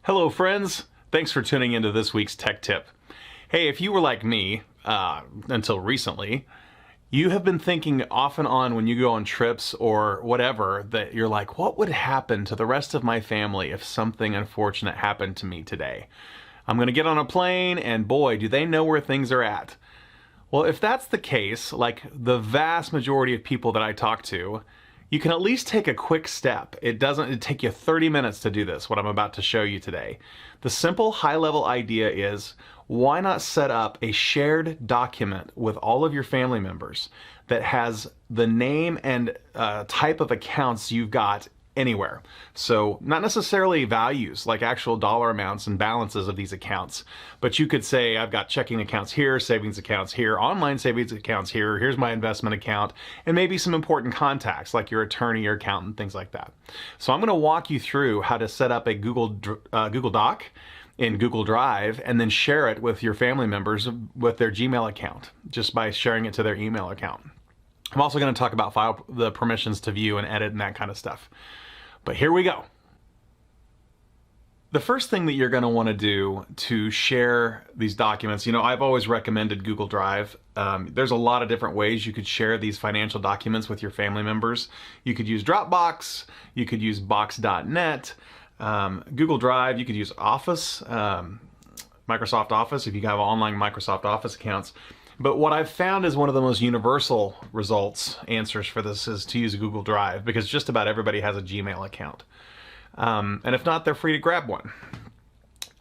Hello friends, thanks for tuning into this week's Tech Tip. Hey, if you were like me, until recently, you have been thinking off and on when you go on trips or whatever that you're like, what would happen to the rest of my family if something unfortunate happened to me today? I'm gonna get on a plane and boy, do they know where things are at. Well, if that's the case, like the vast majority of people that I talk to, you can at least take a quick step. It take you 30 minutes to do this, what I'm about to show you today. The simple high-level idea is, why not set up a shared document with all of your family members that has the name and type of accounts you've got anywhere. So not necessarily values like actual dollar amounts and balances of these accounts, but you could say I've got checking accounts here, savings accounts here, online savings accounts here, here's my investment account, and maybe some important contacts like your attorney, your accountant, things like that. So I'm going to walk you through how to set up a Google Doc in Google Drive and then share it with your family members with their Gmail account just by sharing it to their email account. I'm also going to talk about the permissions to view and edit and that kind of stuff. But here we go. The first thing that you're going to want to do to share these documents, I've always recommended Google Drive. There's a lot of different ways you could share these financial documents with your family members. You could use Dropbox, you could use Box.net, Google Drive, you could use Office, Microsoft Office if you have online Microsoft Office accounts. But what I've found is one of the most universal answers for this is to use Google Drive, because just about everybody has a Gmail account. And if not, they're free to grab one.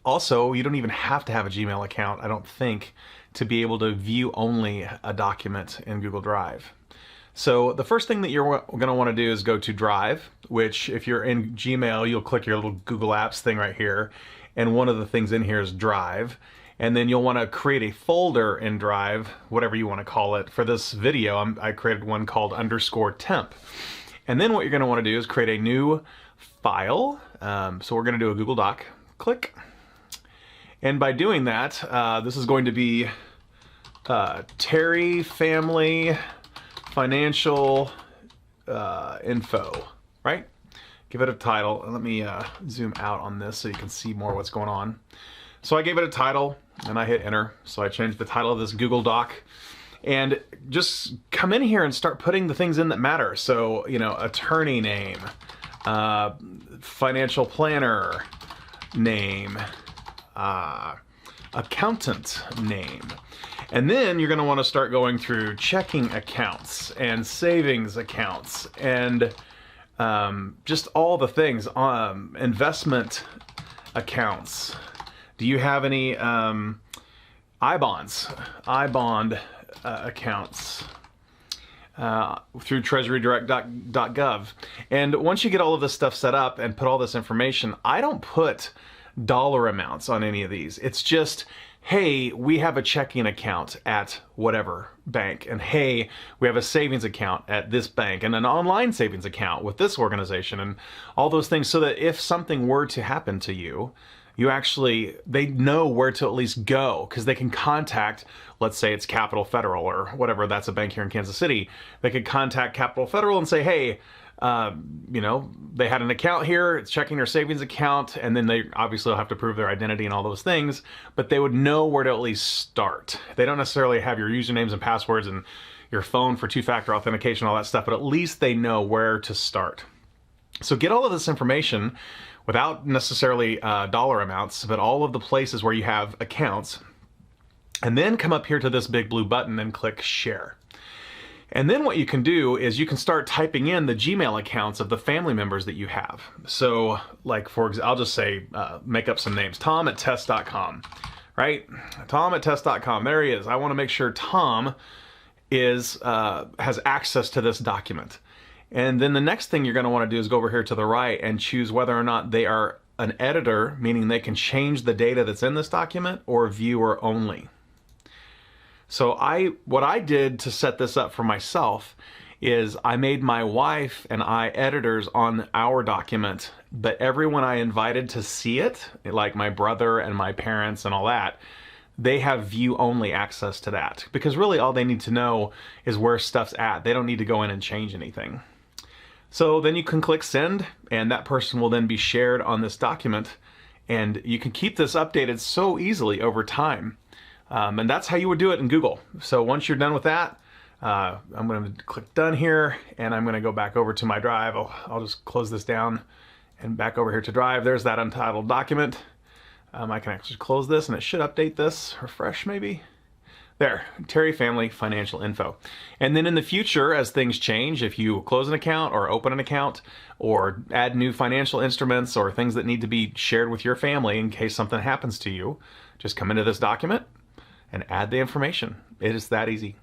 Also, you don't even have to have a Gmail account, I don't think, to be able to view only a document in Google Drive. So the first thing that you're going to want to do is go to Drive, which if you're in Gmail, you'll click your little Google Apps thing right here. And one of the things in here is Drive. And then you'll want to create a folder in Drive, whatever you want to call it. For this video, I created one called _temp. And then what you're going to want to do is create a new file. So we're going to do a Google Doc. Click. And by doing that, this is going to be Terry Family Financial Info, right? Give it a title. Let me zoom out on this so you can see more what's going on. So I gave it a title and I hit enter. So I changed the title of this Google Doc, and just come in here and start putting the things in that matter. So, attorney name, financial planner name, accountant name. And then you're going to want to start going through checking accounts and savings accounts and just all the things, investment accounts. Do you have any iBond accounts through treasurydirect.gov? And once you get all of this stuff set up and put all this information, I don't put dollar amounts on any of these. It's just, hey, we have a checking account at whatever bank, and hey, we have a savings account at this bank, and an online savings account with this organization, and all those things, so that if something were to happen to you, they know where to at least go, because they can contact, let's say it's Capital Federal or whatever, that's a bank here in Kansas City. They could contact Capital Federal and say, hey, they had an account here, it's checking their savings account, and then they obviously will have to prove their identity and all those things, but they would know where to at least start. They don't necessarily have your usernames and passwords and your phone for two-factor authentication, all that stuff, but at least they know where to start. So get all of this information without necessarily dollar amounts, but all of the places where you have accounts, and then come up here to this big blue button and click Share. And then what you can do is you can start typing in the Gmail accounts of the family members that you have. So like, for example, I'll just say, make up some names, Tom@test.com, right? Tom@test.com, there he is. I want to make sure Tom has access to this document. And then the next thing you're going to want to do is go over here to the right and choose whether or not they are an editor, meaning they can change the data that's in this document, or viewer only. So what I did to set this up for myself is I made my wife and I editors on our document, but everyone I invited to see it, like my brother and my parents and all that, they have view only access to that, because really all they need to know is where stuff's at. They don't need to go in and change anything. So then you can click send, and that person will then be shared on this document, And you can keep this updated so easily over time. And that's how you would do it in Google. So once you're done with that, I'm going to click done here, and I'm going to go back over to my Drive. I'll just close this down and back over here to Drive. There's that untitled document. I can actually close this and it should update this. Refresh maybe. There, Terry Family Financial Info. And then in the future, as things change, if you close an account or open an account or add new financial instruments or things that need to be shared with your family in case something happens to you, just come into this document and add the information. It is that easy.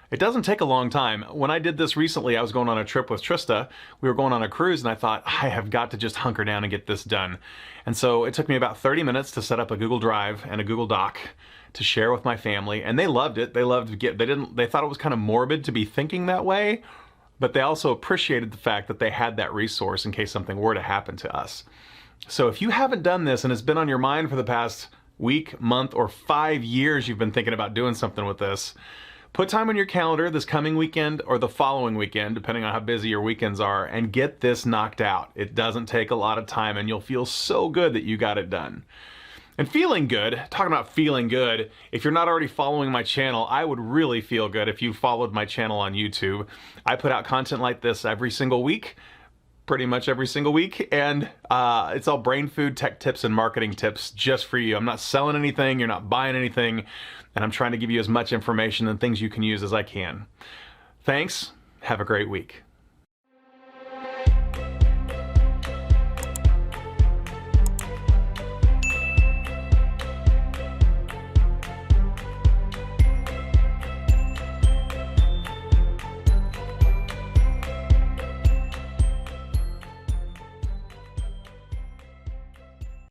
It doesn't take a long time. When I did this recently, I was going on a trip with Trista. We were going on a cruise and I thought, I have got to just hunker down and get this done. And so it took me about 30 minutes to set up a Google Drive and a Google Doc to share with my family, and they loved it. They thought it was kind of morbid to be thinking that way, but they also appreciated the fact that they had that resource in case something were to happen to us. So if you haven't done this and it's been on your mind for the past week, month, or 5 years, you've been thinking about doing something with this, put time on your calendar this coming weekend or the following weekend, depending on how busy your weekends are, and get this knocked out. It doesn't take a lot of time and you'll feel so good that you got it done. And feeling good, talking about feeling good, if you're not already following my channel, I would really feel good if you followed my channel on YouTube. I put out content like this every single week, pretty much every single week, and it's all brain food, tech tips, and marketing tips just for you. I'm not selling anything, you're not buying anything, and I'm trying to give you as much information and things you can use as I can. Thanks, have a great week.